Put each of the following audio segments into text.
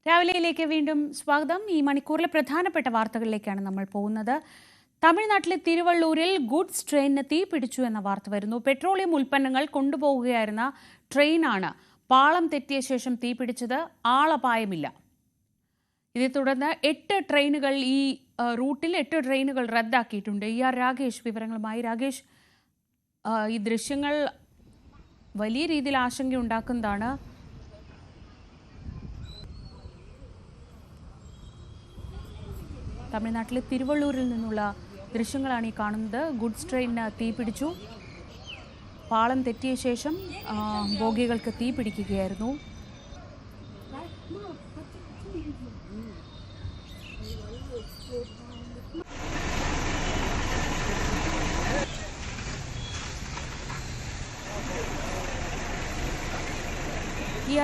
രാവിലെയിലേക്ക് വീണ്ടും സ്വാഗതം. ഈ മണിക്കൂറിലെ പ്രധാനപ്പെട്ട വാർത്തകളിലേക്കാണ് നമ്മൾ പോകുന്നത്. തമിഴ്നാട്ടിലെ തിരുവള്ളൂരിൽ ഗുഡ്സ് ട്രെയിനിന് തീ പിടിച്ചു എന്ന വാർത്ത വരുന്നു. പെട്രോളിയം ഉൽപ്പന്നങ്ങൾ കൊണ്ടുപോവുകയായിരുന്ന ട്രെയിനാണ് പാളം തെറ്റിയ ശേഷം തീ പിടിച്ചത്. ആളപായമില്ല. ഇതേ തുടർന്ന് 8 ട്രെയിനുകൾ ഈ റൂട്ടിൽ 8 ട്രെയിനുകൾ റദ്ദാക്കിയിട്ടുണ്ട്. രാകേഷ് വിവരങ്ങളുമായി. രാകേഷ്, ഈ ദൃശ്യങ്ങൾ വലിയ രീതിയിൽ ആശങ്കയുണ്ടാക്കുന്നതാണ്. തമിഴ്നാട്ടിലെ തിരുവള്ളൂരിൽ നിന്നുള്ള ദൃശ്യങ്ങളാണ് ഈ കാണുന്നത്. ഗുഡ്സ് ട്രെയിനിന് തീ പിടിച്ചു. പാളം തെറ്റിയ ശേഷം ബോഗികൾക്ക് തീ പിടിക്കുകയായിരുന്നു.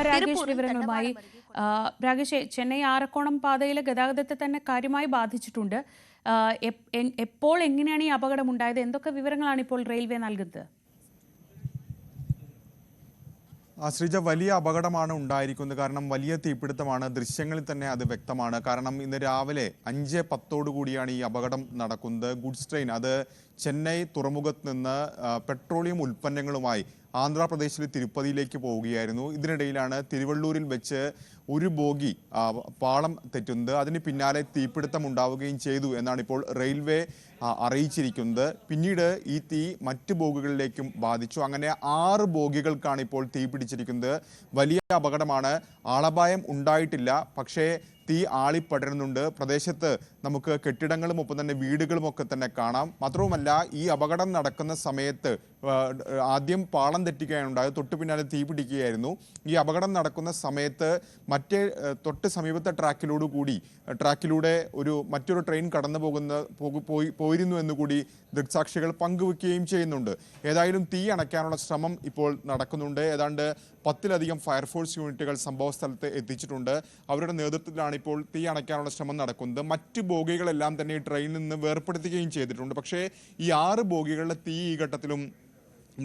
രാകേഷ് വിവരങ്ങളുമായി. രാകേഷ്, ചെന്നൈ ആറക്കോണം പാതയിലെ ഗതാഗതത്തെ തന്നെ കാര്യമായി ബാധിച്ചിട്ടുണ്ട്. എപ്പോൾ എങ്ങനെയാണ് ഈ അപകടം ഉണ്ടായത്? എന്തൊക്കെ വിവരങ്ങളാണ് ഇപ്പോൾ റെയിൽവേ നൽകുന്നത്? ശ്രീജ, വലിയ അപകടമാണ് ഉണ്ടായിരിക്കുന്നത്. കാരണം വലിയ തീപിടുത്തമാണ്. ദൃശ്യങ്ങളിൽ തന്നെ അത് വ്യക്തമാണ്. കാരണം ഇന്ന് രാവിലെ 5:10 കൂടിയാണ് ഈ അപകടം നടക്കുന്നത്. ഗുഡ്സ് ട്രെയിൻ അത് ചെന്നൈ തുറമുഖത്ത് നിന്ന് പെട്രോളിയം ഉൽപ്പന്നങ്ങളുമായി ആന്ധ്രാപ്രദേശിലെ തിരുപ്പതിയിലേക്ക് പോവുകയായിരുന്നു. ഇതിനിടയിലാണ് തിരുവള്ളൂരിൽ വെച്ച് ഒരു ബോഗി പാളം തെറ്റുന്നത്. അതിന് പിന്നാലെ തീപിടുത്തം ഉണ്ടാവുകയും ചെയ്തു എന്നാണ് ഇപ്പോൾ റെയിൽവേ അറിയിച്ചിരിക്കുന്നത്. പിന്നീട് ഈ തീ മറ്റ് ബോഗികളിലേക്കും ബാധിച്ചു. അങ്ങനെ 6 ബോഗികൾക്കാണ് ഇപ്പോൾ തീ പിടിച്ചിരിക്കുന്നത്. വലിയ അപകടമാണ്. ആളപായം ഉണ്ടായിട്ടില്ല. പക്ഷേ തീ ആളിപ്പടരുന്നുണ്ട്. പ്രദേശത്ത് നമുക്ക് കെട്ടിടങ്ങളും ഒപ്പം തന്നെ വീടുകളുമൊക്കെ തന്നെ കാണാം. മാത്രവുമല്ല, ഈ അപകടം നടക്കുന്ന സമയത്ത് ആദ്യം പാളം തെറ്റിക്കുകയാണ് ഉണ്ടായത്. തൊട്ടു പിന്നാലെ തീ പിടിക്കുകയായിരുന്നു. ഈ അപകടം നടക്കുന്ന സമയത്ത് തൊട്ട് സമീപത്തെ ട്രാക്കിലൂടെ മറ്റൊരു ട്രെയിൻ കടന്നു പോയിരുന്നു എന്നുകൂടി ദൃക്സാക്ഷികൾ പങ്കുവെക്കുകയും ചെയ്യുന്നുണ്ട്. ഏതായാലും തീ അണയ്ക്കാനുള്ള ശ്രമം ഇപ്പോൾ നടക്കുന്നുണ്ട്. ഏതാണ്ട് 10-ലധികം ഫയർഫോഴ്സ് യൂണിറ്റുകൾ സംഭവ സ്ഥലത്ത് എത്തിച്ചിട്ടുണ്ട്. അവരുടെ നേതൃത്വത്തിലാണ് ഇപ്പോൾ തീ അണയ്ക്കാനുള്ള ശ്രമം നടക്കുന്നത്. മറ്റ് ബോഗികളെല്ലാം തന്നെ ഈ ട്രെയിനിൽ നിന്ന് വേർപ്പെടുത്തുകയും ചെയ്തിട്ടുണ്ട്. പക്ഷേ ഈ 6 ബോഗികളുടെ തീ ഈ ഘട്ടത്തിലും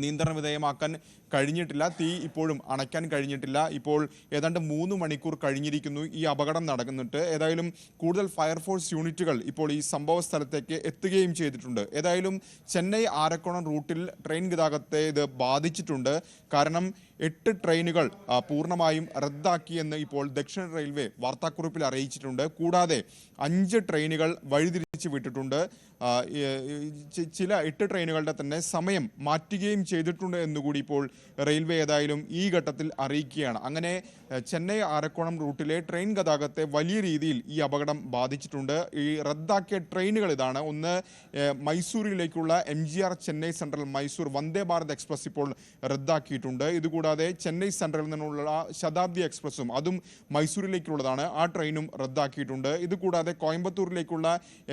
നിയന്ത്രണ വിധേയമാക്കാൻ കഴിഞ്ഞിട്ടില്ല. തീ ഇപ്പോഴും അണയ്ക്കാൻ കഴിഞ്ഞിട്ടില്ല. ഇപ്പോൾ ഏതാണ്ട് 3 മണിക്കൂർ കഴിഞ്ഞിരിക്കുന്നു ഈ അപകടം നടക്കുന്നിട്ട്. ഏതായാലും കൂടുതൽ ഫയർഫോഴ്സ് യൂണിറ്റുകൾ ഇപ്പോൾ ഈ സംഭവ സ്ഥലത്തേക്ക് എത്തുകയും ചെയ്തിട്ടുണ്ട്. ഏതായാലും ചെന്നൈ ആരക്കോണം റൂട്ടിൽ ട്രെയിൻ ഗതാഗതത്തെ ഇത് ബാധിച്ചിട്ടുണ്ട്. കാരണം 8 ട്രെയിനുകൾ പൂർണ്ണമായും റദ്ദാക്കിയെന്ന് ഇപ്പോൾ ദക്ഷിണ റെയിൽവേ വാർത്താക്കുറിപ്പിൽ അറിയിച്ചിട്ടുണ്ട്. കൂടാതെ 5 ട്രെയിനുകൾ വഴിതിരിച്ച് വിട്ടിട്ടുണ്ട്. ചില 8 ട്രെയിനുകളുടെ തന്നെ സമയം മാറ്റുകയും ചെയ്തിട്ടുണ്ട് എന്നുകൂടി ഇപ്പോൾ റെയിൽവേ ഏതായാലും ഈ ഘട്ടത്തിൽ അറിയിക്കുകയാണ്. അങ്ങനെ ചെന്നൈ ആരക്കോണം റൂട്ടിലെ ട്രെയിൻ ഗതാഗതത്തെ വലിയ രീതിയിൽ ഈ അപകടം ബാധിച്ചിട്ടുണ്ട്. ഈ റദ്ദാക്കിയ ട്രെയിനുകൾ ഇതാണ്. ഒന്ന്, മൈസൂരിലേക്കുള്ള MGR Chennai central Mysore Vande Bharat express ഇപ്പോൾ റദ്ദാക്കിയിട്ടുണ്ട്. ഇതുകൂടാതെ ചെന്നൈ സെൻട്രലിൽ നിന്നുള്ള ശതാബ്ദി എക്സ്പ്രസും അതും മൈസൂരിലേക്കുള്ളതാണ്. ആ ട്രെയിനും റദ്ദാക്കിയിട്ടുണ്ട്. ഇതുകൂടാതെ കോയമ്പത്തൂരിലേക്കുള്ള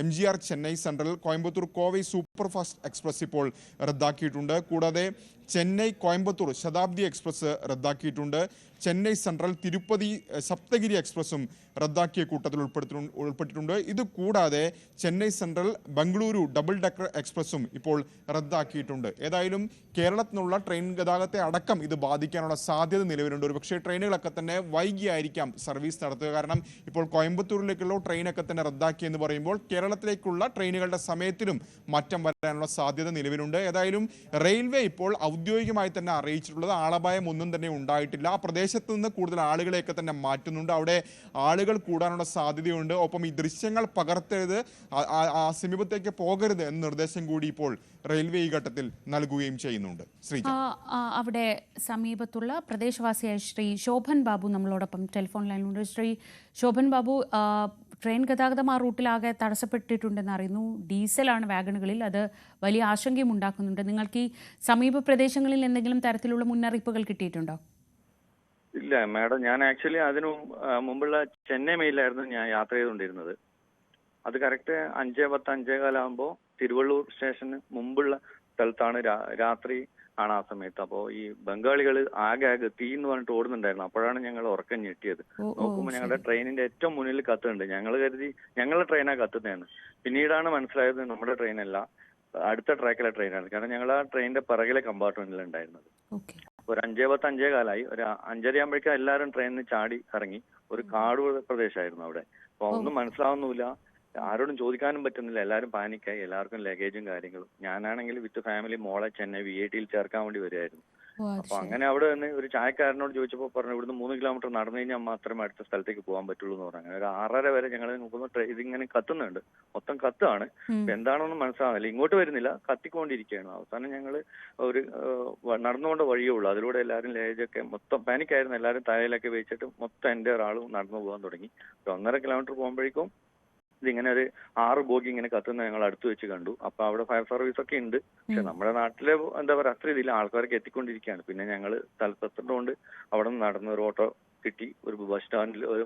MGR Chennai central Coimbatore Kovai super fast express ഇപ്പോൾ റദ്ദാക്കിയിട്ടുണ്ട്. കൂടാതെ ചെന്നൈ കോയമ്പത്തൂർ ശതാബ്ദി എക്സ്പ്രസ് റദ്ദാക്കിയിട്ടുണ്ട്. ചെന്നൈ സെൻട്രൽ തിരുപ്പതി സപ്തഗിരി എക്സ്പ്രസും റദ്ദാക്കിയ കൂട്ടത്തിൽ ഉൾപ്പെട്ടിട്ടുണ്ട്. ഇത് കൂടാതെ Chennai central Bengaluru double decker എക്സ്പ്രസും ഇപ്പോൾ റദ്ദാക്കിയിട്ടുണ്ട്. ഏതായാലും കേരളത്തിൽ നിന്നുള്ള ട്രെയിൻ ഗതാഗതത്തെ അടക്കം ഇത് ബാധിക്കാനുള്ള സാധ്യത നിലവിലുണ്ട്. ഒരു പക്ഷേ ട്രെയിനുകളൊക്കെ തന്നെ വൈകിയായിരിക്കാം സർവീസ് നടത്തുക. കാരണം ഇപ്പോൾ കോയമ്പത്തൂരിലേക്കുള്ള ട്രെയിനൊക്കെ തന്നെ റദ്ദാക്കിയെന്ന് പറയുമ്പോൾ കേരളത്തിലേക്കുള്ള ട്രെയിനുകളുടെ സമയത്തിലും മാറ്റം വരാനുള്ള സാധ്യത നിലവിലുണ്ട്. ഏതായാലും റെയിൽവേ ഇപ്പോൾ ഔദ്യോഗികമായി തന്നെ അറിയിച്ചിട്ടുള്ളത് ആളപായം ഒന്നും തന്നെ ഉണ്ടായിട്ടില്ല. ആ പ്രദേശത്ത് നിന്ന് കൂടുതൽ ആളുകളെയൊക്കെ തന്നെ മാറ്റുന്നുണ്ട്. അവിടെ ആളുകൾ കൂടാനുള്ള സാധ്യതയുണ്ട്. ഒപ്പം ഈ ദൃശ്യങ്ങൾ പകർത്തരുത്, ആ സമീപത്തേക്ക് പോകരുത് എന്ന നിർദ്ദേശം കൂടി ഇപ്പോൾ റെയിൽവേ ഈ ഘട്ടത്തിൽ നൽകുകയും ചെയ്യുന്നുണ്ട്. അവിടെ സമീപത്തുള്ള പ്രദേശവാസിയായ ശ്രീ ശോഭൻ ബാബു നമ്മളോടൊപ്പം ടെലിഫോൺ ലൈനിലുണ്ട്. ശ്രീ ശോഭൻ ബാബു, ട്രെയിൻ ഗതാഗതം ആ റൂട്ടിലാകെ തടസ്സപ്പെട്ടിട്ടുണ്ടെന്ന് അറിയുന്നു. ഡീസലാണ് വാഗണുകളിൽ. അത് വലിയ ആശങ്കയും ഉണ്ടാക്കുന്നുണ്ട്. നിങ്ങൾക്ക് ഈ സമീപ പ്രദേശങ്ങളിൽ എന്തെങ്കിലും തരത്തിലുള്ള മുന്നറിയിപ്പുകൾ കിട്ടിയിട്ടുണ്ടോ? ഇല്ല മാഡം, ഞാൻ ആക്ച്വലി അതിനു മുമ്പുള്ള ചെന്നൈ മെയിലായിരുന്നു ഞാൻ യാത്ര ചെയ്തുകൊണ്ടിരുന്നത്. അത് കറക്റ്റ് 5:10 5:15 തിരുവള്ളൂർ സ്റ്റേഷന് മുമ്പുള്ള സ്ഥലത്താണ്. രാത്രി ആണ് ആ സമയത്ത്. അപ്പോൾ ഈ ബംഗാളികൾ ആകെ തീ എന്ന് പറഞ്ഞിട്ട് ഓടുന്നുണ്ടായിരുന്നു. അപ്പോഴാണ് ഞങ്ങൾ ഉറക്കം ഞെട്ടിയത്. നോക്കുമ്പോൾ ഞങ്ങളുടെ ട്രെയിനിന്റെ ഏറ്റവും മുന്നിൽ കത്തുന്നുണ്ട്. ഞങ്ങൾ കരുതി ഞങ്ങളുടെ ട്രെയിനാ കത്തുന്നതാണ്. പിന്നീടാണ് മനസ്സിലായത് നമ്മുടെ ട്രെയിനല്ല, അടുത്ത ട്രാക്കിലെ ട്രെയിനാണ്. കാരണം ഞങ്ങൾ ആ ട്രെയിനിന്റെ പിറകിലെ കമ്പാർട്ട്മെന്റിലുണ്ടായിരുന്നത്. ഒരു 5:10 5:15 ഒരു 5:30 ആകുമ്പോഴേക്കും എല്ലാവരും ട്രെയിനിന് ചാടി ഇറങ്ങി. ഒരു കാട് പ്രദേശമായിരുന്നു അവിടെ. അപ്പൊ ഒന്നും മനസ്സിലാവുന്നില്ല, ആരോടും ചോദിക്കാനും പറ്റുന്നില്ല. എല്ലാവരും പാനിക്കായി, എല്ലാവർക്കും ലഗേജും കാര്യങ്ങളും. ഞാനാണെങ്കിൽ വിത്ത് ഫാമിലി മോളെ ചെന്നൈ VITയിൽ ചേർക്കാൻ വേണ്ടി വരികയായിരുന്നു. അപ്പൊ അങ്ങനെ അവിടെ നിന്ന് ഒരു ചായക്കാരനോട് ചോദിച്ചപ്പോൾ പറഞ്ഞു ഇവിടുന്ന് 3 കിലോമീറ്റർ നടന്നു കഴിഞ്ഞാൽ മാത്രമേ അടുത്ത സ്ഥലത്തേക്ക് പോകാൻ പറ്റുള്ളൂ എന്ന് പറഞ്ഞു. അങ്ങനെ ഒരു 6:30 വരെ ഞങ്ങൾ നോക്കുമ്പോൾ ഇതിങ്ങനെ കത്തുന്നുണ്ട്, മൊത്തം കത്താണ്. എന്താണെന്ന് മനസ്സിലാവുന്നില്ല, ഇങ്ങോട്ട് വരുന്നില്ല, കത്തിക്കൊണ്ടിരിക്കുകയാണ്. അവസാനം ഞങ്ങൾ ഒരു നടന്നുകൊണ്ട് വഴിയേ ഉള്ളൂ, അതിലൂടെ എല്ലാവരും ലഗേജൊക്കെ മൊത്തം പാനിക്കായിരുന്നു. എല്ലാവരും തലയിലൊക്കെ വെച്ചിട്ട് മൊത്തം എൻ്റെ ഒരാളും നടന്നു പോകാൻ തുടങ്ങി. ഒരു 1.5 കിലോമീറ്റർ പോകുമ്പോഴേക്കും ഇതിങ്ങനെ ഒരു 6 ബോഗി ഇങ്ങനെ കത്തുന്ന ഞങ്ങൾ അടുത്ത് വെച്ച് കണ്ടു. അപ്പൊ അവിടെ ഫയർ സർവീസ് ഒക്കെ ഉണ്ട്. പക്ഷെ നമ്മുടെ നാട്ടിലെ എന്താ പറയുക അത്ര ഇതില്ല, ആൾക്കാരൊക്കെ എത്തിക്കൊണ്ടിരിക്കുകയാണ്. പിന്നെ ഞങ്ങൾ സ്ഥലത്തെത്തുന്നതുകൊണ്ട് അവിടെ നിന്ന് നടന്ന ഒരു ഓട്ടോ കിട്ടി. ഒരു ബസ് സ്റ്റാൻഡിൽ, ഒരു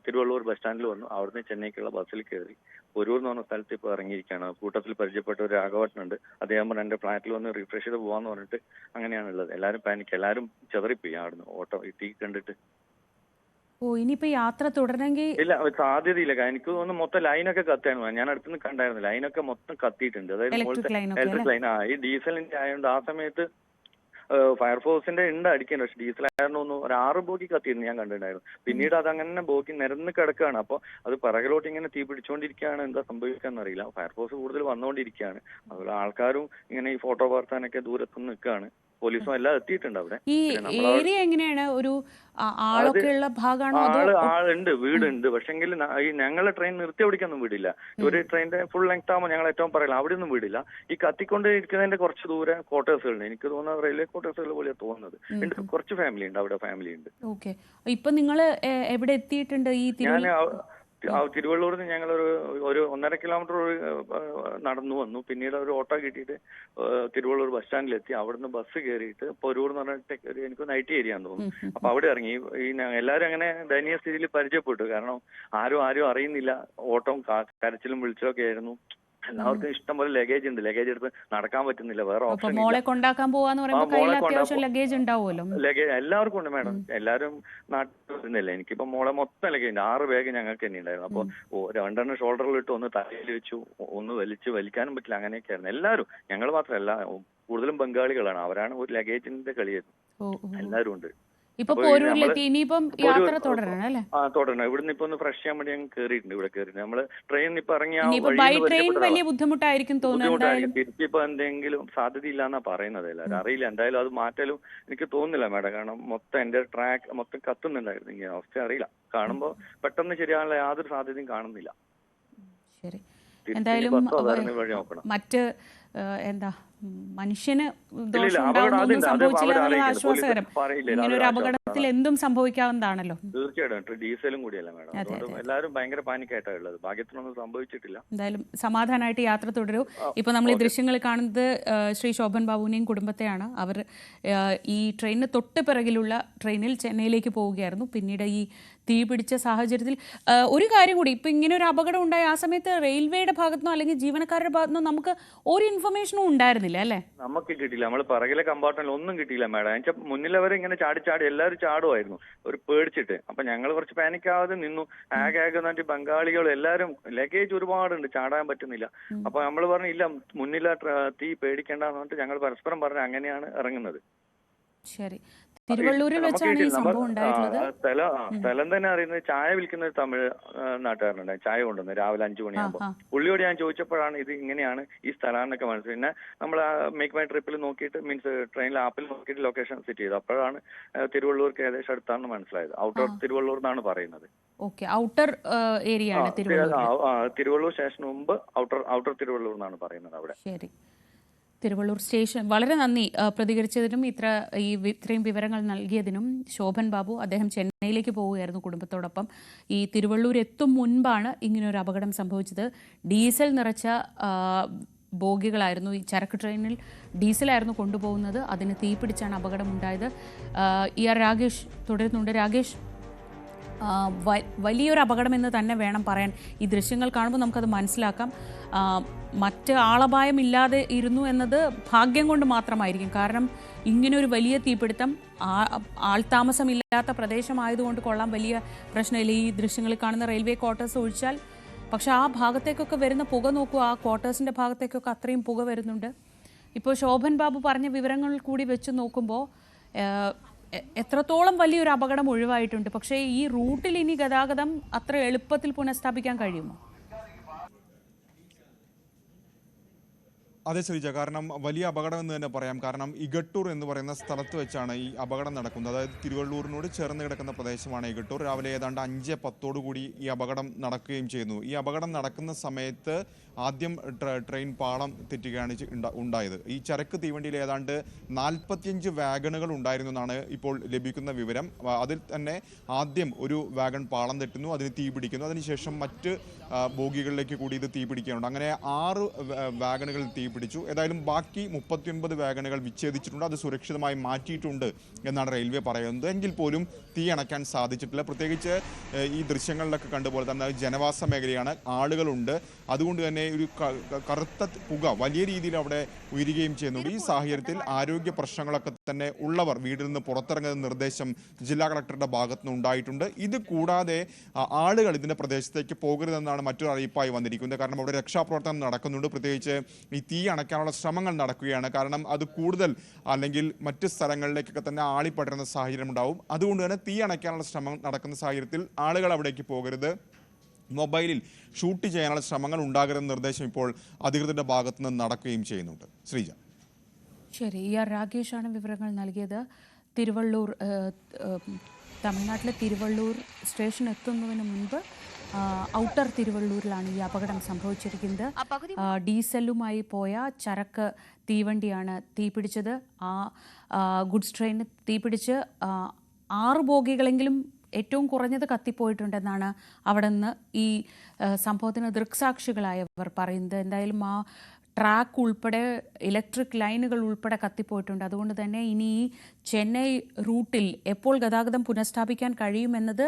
തിരുവള്ളൂർ ബസ് സ്റ്റാൻഡിൽ വന്നു. അവിടുന്ന് ചെന്നൈക്കുള്ള ബസ്സിൽ കയറി ഒരൂർ എന്ന് പറഞ്ഞ സ്ഥലത്ത് ഇപ്പോൾ ഇറങ്ങിയിരിക്കുകയാണ്. കൂട്ടത്തിൽ പരിചയപ്പെട്ട ഒരു രാഘവട്ടനുണ്ട്, അദ്ദേഹം പറഞ്ഞ എൻ്റെ ഫ്ലാറ്റിൽ വന്ന് റിഫ്രഷ് ചെയ്ത് പോകാന്ന് പറഞ്ഞിട്ട് അങ്ങനെയാണുള്ളത്. എല്ലാവരും പാനിക്ക്, എല്ലാവരും ചെതറിപ്പോയി അവിടുന്ന് ഓട്ടോ ഈ തീ കണ്ടിട്ട്. ഇനിയിപ്പോ യാത്ര തുടരണമെങ്കിൽ ഇല്ല, സാധ്യതയില്ല. എനിക്ക് തോന്നുന്നു മൊത്തം ലൈനൊക്കെ കത്തായിരുന്നു. ഞാൻ അടുത്തുനിന്ന് കണ്ടായിരുന്നു, ലൈനൊക്കെ മൊത്തം കത്തിയിട്ടുണ്ട്. അതായത് ഇലക്ട്രിക് ലൈൻ. ഈ ഡീസലിന്റെ ആയതുകൊണ്ട് ആ സമയത്ത് ഫയർഫോഴ്സിന്റെ ഉണ്ട് അടിക്കേണ്ട. പക്ഷെ ഡീസൽ ആയിരുന്നു ഒരു 6 ബോഗി കത്തിയിരുന്നു ഞാൻ കണ്ടിട്ടുണ്ടായിരുന്നു. പിന്നീട് അതങ്ങനെ ബോഗി നിരന്ന് കിടക്കുകയാണ്. അപ്പോൾ അത് പിറകിലോട്ട് ഇങ്ങനെ തീ പിടിച്ചുകൊണ്ടിരിക്കുകയാണ്. എന്താ സംഭവിക്കാന്ന് അറിയില്ല. ഫയർഫോഴ്സ് കൂടുതൽ വന്നുകൊണ്ടിരിക്കുകയാണ്. അതുപോലെ ആൾക്കാരും ഇങ്ങനെ ഈ ഫോട്ടോ പകർത്താനൊക്കെ ദൂരത്തുനിന്ന് നിൽക്കുകയാണ്. പോലീസും എല്ലാം എത്തിയിട്ടുണ്ട് അവിടെ. ഈ ഏരിയ എങ്ങനെയാണ്? ഒരു ആളൊക്കെ ഉള്ള ഭാഗമാണോ? ആളുണ്ട്, വീടുണ്ട്. പക്ഷെങ്കിൽ ഈ ഞങ്ങളെ ട്രെയിൻ നിർത്തി അവിടേക്കൊന്നും വീടില്ല. ഒരു ട്രെയിനിന്റെ ഫുൾ ലെങ്ത് ആകുമ്പോൾ ഞങ്ങൾ ഏറ്റവും പറയില്ല, അവിടെ ഒന്നും വീടില്ല. ഈ കത്തിക്കൊണ്ട് ഇരിക്കുന്നതിന്റെ കുറച്ച് ദൂരെ ക്വാർട്ടേഴ്സുകളുണ്ട്. എനിക്ക് തോന്നുന്നത് റെയിൽവേ ക്വാർട്ടേഴ്സുകൾ പോലെയാണ് തോന്നുന്നത്. കുറച്ച് ഫാമിലി ഉണ്ട് അവിടെ, ഫാമിലി ഉണ്ട്. ഓക്കെ, ഇപ്പൊ നിങ്ങൾ എവിടെ എത്തിയിട്ടുണ്ട്? ഞാൻ തിരുവള്ളൂരിൽ നിന്ന് ഞങ്ങൾ ഒരു 1.5 കിലോമീറ്റർ നടന്നു വന്നു. പിന്നീട് ഒരു ഓട്ടോ കിട്ടിയിട്ട് തിരുവള്ളൂർ ബസ് സ്റ്റാൻഡിലെത്തി. അവിടുന്ന് ബസ് കയറിയിട്ട് പൊരൂർ എന്ന് പറഞ്ഞിട്ട് എനിക്ക് നൈറ്റ് ഏരിയ എന്ന് തോന്നുന്നു. അപ്പൊ അവിടെ ഇറങ്ങി. ഈ എല്ലാവരും അങ്ങനെ ദയനീയ സ്ഥിതിയിൽ പരിചയപ്പെട്ടു. കാരണം ആരും അറിയുന്നില്ല. ഓട്ടവും കരച്ചിലും വിളിച്ചലും ഒക്കെ ആയിരുന്നു. എല്ലാവർക്കും ഇഷ്ടംപോലെ ലഗേജ് ഉണ്ട്, ലഗേജ് എടുത്ത് നടക്കാൻ പറ്റുന്നില്ല, വേറെ ഓപ്ഷൻ മോളെ കൊണ്ടാക്കാൻ പോവാന്ന് പറയുമ്പോൾ ലഗേജ് ഉണ്ടാവുമല്ലോ. ലഗേജ് എല്ലാവർക്കും ഉണ്ട് മാഡം, എല്ലാവരും നാട്ടിൽ വരുന്നില്ല. എനിക്കിപ്പോ മോളെ മൊത്തം ലഗേജ് ഉണ്ട്, 6 ബാഗ് ഞങ്ങൾക്ക് തന്നെ ഉണ്ടായിരുന്നു. അപ്പൊ 2 ഷോൾഡറിൽ ഇട്ട്, ഒന്ന് തലയിൽ വെച്ചു, ഒന്ന് വലിക്കാനും പറ്റില്ല, അങ്ങനെയൊക്കെ ആയിരുന്നു. എല്ലാവരും, ഞങ്ങൾ മാത്രമല്ല, കൂടുതലും ബംഗാളികളാണ്. അവരാണ് ഒരു ലഗേജിന്റെ കളിയായിരുന്നു. എല്ലാവരും ഉണ്ട്. ഇപ്പൊ പോരൂരിലെത്തി, ഇനിയിപ്പം യാത്ര തുടരണം അല്ലേ? തുടരണം. ഇവിടുന്ന് ഇപ്പൊ ഒന്ന് ഫ്രഷ് ചെയ്യാൻ വേണ്ടി ഞങ്ങൾ കയറിയിട്ടുണ്ട്. ഇവിടെ കയറിയിട്ട് നമ്മള് ട്രെയിൻ ഇപ്പൊ ഇറങ്ങിയ വലിയ ബുദ്ധിമുട്ടായിരിക്കും തോന്നുന്നു. തിരിച്ചിപ്പോ എന്തെങ്കിലും സാധ്യതയില്ല എന്നാ പറയുന്നത്. എല്ലാവരും അറിയില്ല. എന്തായാലും അത് മാറ്റാലും എനിക്ക് തോന്നുന്നില്ല മാഡം. കാരണം മൊത്തം എന്റെ ട്രാക്ക് മൊത്തം കത്തുന്നുണ്ടായിരുന്നു. ഇങ്ങനെ അവസ്ഥ അറിയില്ല. കാണുമ്പോ പെട്ടെന്ന് ശരിയാനുള്ള യാതൊരു സാധ്യതയും കാണുന്നില്ല. ശരി, എന്തായാലും മറ്റ് എന്താ മനുഷ്യന് ആശ്വാസകരം. ഇങ്ങനൊരു അപകടത്തിൽ എന്തും സംഭവിക്കാവുന്നതാണല്ലോ. തീർച്ചയായിട്ടും ഡീസലും കൂടിയല്ല മാഡം. അതുകൊണ്ട് എല്ലാവരും ഭയങ്കര പാനിക്കായിട്ടാണ് ഉള്ളത്. ഭാഗ്യത്തിനൊന്നും സംഭവിച്ചിട്ടില്ല. എന്തായാലും സമാധാനമായിട്ട് യാത്ര തുടരൂ. ഇപ്പൊ നമ്മൾ ഈ ദൃശ്യങ്ങൾ കാണുന്നത് ശ്രീ ശോഭൻ ബാബുവിനെയും കുടുംബത്തെയാണ്. അവർ ഈ ട്രെയിനിന് തൊട്ട് പിറകിലുള്ള ട്രെയിനിൽ ചെന്നൈയിലേക്ക് പോവുകയായിരുന്നു. പിന്നീട് ഈ തീ പിടിച്ച സാഹചര്യത്തിൽ ഒരു കാര്യം കൂടി, ഇപ്പൊ ഇങ്ങനെ ഒരു അപകടം ഉണ്ടായ ആ സമയത്ത് റെയിൽവേയുടെ ഭാഗത്തുനിന്നോ അല്ലെങ്കിൽ ജീവനക്കാരുടെ ഭാഗത്തുനിന്നോ നമുക്ക് ഒരു ഇൻഫർമേഷനും ഉണ്ടായിരുന്നില്ല അല്ലേ? നമുക്ക് കിട്ടിയില്ല. നമ്മൾ പിറകിലെ കമ്പാർട്ട്മെന്റിൽ ഒന്നും കിട്ടിയില്ല മാഡം. എന്നുവെച്ചാൽ മുന്നിലവരെ ഇങ്ങനെ ചാടി എല്ലാവരും ചാടുമായിരുന്നു, ഒരു പേടിച്ചിട്ട്. അപ്പൊ ഞങ്ങൾ കുറച്ച് പാനിക്കാതെ നിന്നു. ആകെ ബംഗാളികളും എല്ലാവരും, ലഗേജ് ഒരുപാടുണ്ട്, ചാടാൻ പറ്റുന്നില്ല. അപ്പൊ നമ്മൾ പറഞ്ഞു ഇല്ല, മുന്നിലെ തീ പേടിക്കേണ്ടെന്ന് പറഞ്ഞിട്ട് ഞങ്ങൾ പരസ്പരം പറഞ്ഞ് അങ്ങനെയാണ് ഇറങ്ങുന്നത്. ശരി, തിരുവള്ളൂരിൽ വെച്ചാണ് ഈ സംഭവം ഉണ്ടായിട്ടുള്ളത്. സ്ഥലം തന്നെ അറിയുന്നത്, ചായ വിൽക്കുന്ന ഒരു തമിഴ് നാട്ടുകാരനുണ്ടായി, ചായ കൊണ്ടുവന്ന് രാവിലെ 5 മണിയാകുമ്പോൾ. പുള്ളിയോട് ഞാൻ ചോദിച്ചപ്പോഴാണ് ഇത് ഇങ്ങനെയാണ് ഈ സ്ഥലമാണെന്നൊക്കെ മനസ്സിലായി. പിന്നെ നമ്മൾ മേക്ക് മൈ ട്രിപ്പിൽ നോക്കിയിട്ട്, മീൻസ് ട്രെയിനിൽ ആപ്പിൽ നോക്കിയിട്ട് ലൊക്കേഷൻ സെറ്റ് ചെയ്തു. അപ്പോഴാണ് തിരുവള്ളൂർക്ക് ഏകദേശം അടുത്താണെന്ന് മനസ്സിലായത്. ഔട്ടർ തിരുവള്ളൂർ എന്നാണ് പറയുന്നത്. ഔട്ടർ ഏരിയ ആണ് തിരുവള്ളൂർ സ്റ്റേഷന് മുമ്പ് ഔട്ടർ തിരുവള്ളൂർ എന്നാണ് പറയുന്നത് അവിടെ. ശരി, തിരുവള്ളൂർ സ്റ്റേഷൻ. വളരെ നന്ദി പ്രതികരിച്ചതിനും ഇത്രയും വിവരങ്ങൾ നൽകിയതിനും. ശോഭൻ ബാബു, അദ്ദേഹം ചെന്നൈയിലേക്ക് പോവുകയായിരുന്നു കുടുംബത്തോടൊപ്പം. ഈ തിരുവള്ളൂർ എത്തും മുൻപാണ് ഇങ്ങനൊരു അപകടം സംഭവിച്ചത്. ഡീസൽ നിറച്ച ബോഗികളായിരുന്നു. ഈ ചരക്ക് ട്രെയിനിൽ ഡീസലായിരുന്നു കൊണ്ടുപോകുന്നത്. അതിന് തീപിടിച്ചാണ് അപകടമുണ്ടായത്. ER രാഗേഷ് തുടരുന്നുണ്ട്. രാഗേഷ്, വലിയൊരു അപകടമെന്ന് തന്നെ വേണം പറയാൻ. ഈ ദൃശ്യങ്ങൾ കാണുമ്പോൾ നമുക്കത് മനസ്സിലാക്കാം. മറ്റ് ആളപായമില്ലാതെ ഇരുന്നു എന്നത് ഭാഗ്യം കൊണ്ട് മാത്രമായിരിക്കും. കാരണം ഇങ്ങനൊരു വലിയ തീപിടുത്തം ആൾതാമസമില്ലാത്ത പ്രദേശമായതുകൊണ്ട് കൊള്ളാം, വലിയ പ്രശ്നമില്ല. ഈ ദൃശ്യങ്ങളിൽ കാണുന്ന റെയിൽവേ ക്വാർട്ടേഴ്സ് ഒഴിച്ചാൽ. പക്ഷെ ആ ഭാഗത്തേക്കൊക്കെ വരുന്ന പുക നോക്കൂ, ആ ക്വാർട്ടേഴ്സിൻ്റെ ഭാഗത്തേക്കൊക്കെ അത്രയും പുക വരുന്നുണ്ട്. ഇപ്പോൾ ശോഭൻ ബാബു പറഞ്ഞ വിവരങ്ങൾ കൂടി വെച്ച് നോക്കുമ്പോൾ എത്രത്തോളം വലിയൊരു അപകടം ഒഴിവായിട്ടുണ്ട്. പക്ഷേ ഈ റൂട്ടിൽ ഇനി ഗതാഗതം അത്ര എളുപ്പത്തിൽ പുനഃസ്ഥാപിക്കാൻ കഴിയുമോ? അതെ ശ്രീജ, കാരണം വലിയ അപകടം എന്ന് തന്നെ പറയാം. കാരണം ഇഗട്ടൂർ എന്ന് പറയുന്ന സ്ഥലത്ത് വെച്ചാണ് ഈ അപകടം നടക്കുന്നത്. അതായത് തിരുവള്ളൂരിനോട് ചേർന്ന് കിടക്കുന്ന പ്രദേശമാണ് ഇഗട്ടൂർ. രാവിലെ ഏതാണ്ട് 5:10 കൂടി ഈ അപകടം നടക്കുകയും ചെയ്യുന്നു. ഈ അപകടം നടക്കുന്ന സമയത്ത് ആദ്യം ട്രെയിൻ പാളം തെറ്റുകയാണ് ഉണ്ടായത്. ഈ ചരക്ക് തീവണ്ടിയിൽ ഏതാണ്ട് 45 വാഗണുകൾ ഉണ്ടായിരുന്നു എന്നാണ് ഇപ്പോൾ ലഭിക്കുന്ന വിവരം. അതിൽ തന്നെ ആദ്യം ഒരു വാഗൺ പാളം തെറ്റുന്നു, അതിന് തീ പിടിക്കുന്നു. അതിനുശേഷം മറ്റ് ബോഗികളിലേക്ക് കൂടി ഇത് തീ പിടിക്കാനുണ്ട്. അങ്ങനെ 6 വാഗണുകളിൽ തീ പിടിച്ചു. ഏതായാലും ബാക്കി 39 വാഗണുകൾ വിച്ഛേദിച്ചിട്ടുണ്ട്, അത് സുരക്ഷിതമായി മാറ്റിയിട്ടുണ്ട് എന്നാണ് റെയിൽവേ പറയുന്നത്. എങ്കിൽ പോലും തീ അണയ്ക്കാൻ സാധിച്ചിട്ടില്ല. പ്രത്യേകിച്ച് ഈ ദൃശ്യങ്ങളിലൊക്കെ കണ്ടുപോലെ തന്നെ ജനവാസ മേഖലയാണ്, ആളുകളുണ്ട്. അതുകൊണ്ട് തന്നെ ഒരു കറുത്ത പുക വലിയ രീതിയിൽ അവിടെ ഉയരുകയും ചെയ്യുന്നുണ്ട്. ഈ സാഹചര്യത്തിൽ ആരോഗ്യ പ്രശ്നങ്ങളൊക്കെ തന്നെ ഉള്ളവർ വീട്ടിൽ നിന്ന് പുറത്തിറങ്ങുന്ന നിർദ്ദേശം ജില്ലാ കളക്ടറുടെ ഭാഗത്തു നിന്ന് ഉണ്ടായിട്ടുണ്ട്. ഇത് കൂടാതെ ആളുകൾ ഇതിൻ്റെ പ്രദേശത്തേക്ക് പോകരുതെന്നാണ് മറ്റൊരു അറിയിപ്പായി വന്നിരിക്കുന്നത്. കാരണം അവിടെ രക്ഷാപ്രവർത്തനം നടക്കുന്നുണ്ട്. പ്രത്യേകിച്ച് ഈ തീ അണയ്ക്കാനുള്ള ശ്രമങ്ങൾ നടക്കുകയാണ്. കാരണം അത് കൂടുതൽ അല്ലെങ്കിൽ മറ്റ് സ്ഥലങ്ങളിലേക്കൊക്കെ തന്നെ ആളിപ്പടരുന്ന സാഹചര്യം ഉണ്ടാവും. അതുകൊണ്ട് തന്നെ തീ അണയ്ക്കാനുള്ള ശ്രമം നടക്കുന്ന സാഹചര്യത്തിൽ ആളുകൾ അവിടേക്ക് പോകരുത്, മൊബൈലിൽ ഷൂട്ട് ചെയ്യാനുള്ള ശ്രമങ്ങൾ ഉണ്ടാകരുതെന്ന നിർദ്ദേശം ഇപ്പോൾ അധികൃതരുടെ ഭാഗത്തു നിന്ന് നടക്കുകയും ചെയ്യുന്നുണ്ട്. ശ്രീജ. ശരി, ആർ രാകേഷാണ് വിവരങ്ങൾ നൽകിയത്. തിരുവള്ളൂർ, തമിഴ്നാട്ടിലെ തിരുവള്ളൂർ സ്റ്റേഷൻ എത്തുന്നതിന് മുൻപ് ഔട്ടർ തിരുവള്ളൂരിലാണ് ഈ അപകടം സംഭവിച്ചിരിക്കുന്നത്. ഡീസലുമായി പോയ ചരക്ക് തീവണ്ടിയാണ് തീപിടിച്ചത്. ഗുഡ്സ് ട്രെയിന് തീപിടിച്ച് 6 ബോഗികളെങ്കിലും ഏറ്റവും കുറഞ്ഞത് കത്തിപ്പോയിട്ടുണ്ടെന്നാണ് അവിടെ നിന്ന് ഈ സംഭവത്തിന് ദൃക്സാക്ഷികളായവർ പറയുന്നത്. എന്തായാലും ആ ട്രാക്ക് ഉൾപ്പെടെ ഇലക്ട്രിക് ലൈനുകൾ ഉൾപ്പെടെ കത്തിപ്പോയിട്ടുണ്ട്. അതുകൊണ്ട് തന്നെ ഇനി ഈ ചെന്നൈ റൂട്ടിൽ എപ്പോൾ ഗതാഗതം പുനഃസ്ഥാപിക്കാൻ കഴിയുമെന്നത്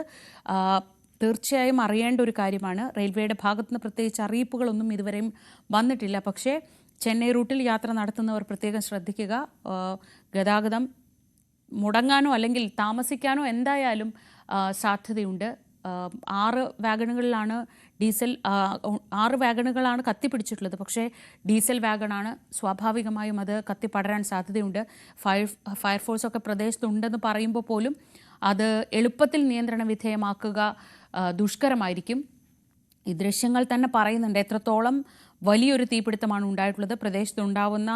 തീർച്ചയായും അറിയേണ്ട ഒരു കാര്യമാണ്. റെയിൽവേയുടെ ഭാഗത്തുനിന്ന് പ്രത്യേകിച്ച് അറിയിപ്പുകളൊന്നും ഇതുവരെയും വന്നിട്ടില്ല. പക്ഷേ ചെന്നൈ റൂട്ടിൽ യാത്ര നടത്തുന്നവർ പ്രത്യേകം ശ്രദ്ധിക്കുക. ഗതാഗതം മുടങ്ങാനോ അല്ലെങ്കിൽ താമസിക്കാനോ എന്തായാലും സാധ്യതയുണ്ട്. 6 വാഗണുകളിലാണ് 6 വാഗണുകളാണ് കത്തിപ്പിടിച്ചിട്ടുള്ളത്. പക്ഷേ ഡീസൽ വാഗണാണ്, സ്വാഭാവികമായും അത് കത്തിപ്പടരാൻ സാധ്യതയുണ്ട്. ഫയർഫോഴ്സൊക്കെ പ്രദേശത്തുണ്ടെന്ന് പറയുമ്പോൾ പോലും അത് എളുപ്പത്തിൽ നിയന്ത്രണ വിധേയമാക്കുക ദുഷ്കരമായിരിക്കും. ഈ ദൃശ്യങ്ങൾ തന്നെ പറയുന്നുണ്ട് എത്രത്തോളം വലിയൊരു തീപിടുത്തമാണ് ഉണ്ടായിട്ടുള്ളത്. പ്രദേശത്തുണ്ടാവുന്ന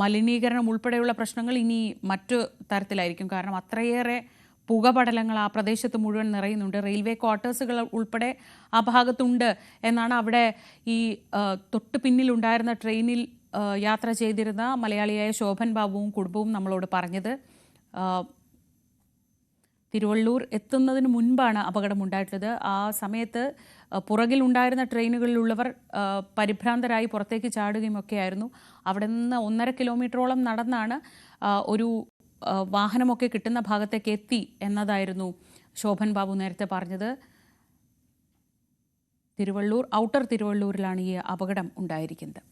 മലിനീകരണം ഉൾപ്പെടെയുള്ള പ്രശ്നങ്ങൾ ഇനി മറ്റു തരത്തിലായിരിക്കും. കാരണം അത്രയേറെ പുകപടലങ്ങൾ ആ പ്രദേശത്ത് മുഴുവൻ നിറയുന്നുണ്ട്. റെയിൽവേ ക്വാർട്ടേഴ്സുകൾ ഉൾപ്പെടെ ആ ഭാഗത്തുണ്ട് എന്നാണ് അവിടെ ഈ തൊട്ട് പിന്നിലുണ്ടായിരുന്ന ട്രെയിനിൽ യാത്ര ചെയ്തിരുന്ന മലയാളിയായ ശോഭൻ ബാബുവും കുടുംബവും നമ്മളോട് പറഞ്ഞത്. തിരുവള്ളൂർ എത്തുന്നതിന് മുൻപാണ് അപകടമുണ്ടായിട്ടുള്ളത്. ആ സമയത്ത് പുറകിലുണ്ടായിരുന്ന ട്രെയിനുകളിലുള്ളവർ പരിഭ്രാന്തരായി പുറത്തേക്ക് ചാടുകയും ഒക്കെയായിരുന്നു. അവിടെ നിന്ന് 1.5 കിലോമീറ്ററോളം നടന്നാണ് ഒരു വാഹനമൊക്കെ കിട്ടുന്ന ഭാഗത്തേക്ക് എത്തി എന്നതായിരുന്നു ശോഭൻ ബാബു നേരത്തെ പറഞ്ഞത്. ഔട്ടർ തിരുവള്ളൂരിലാണ് ഈ അപകടം ഉണ്ടായിരിക്കുന്നത്.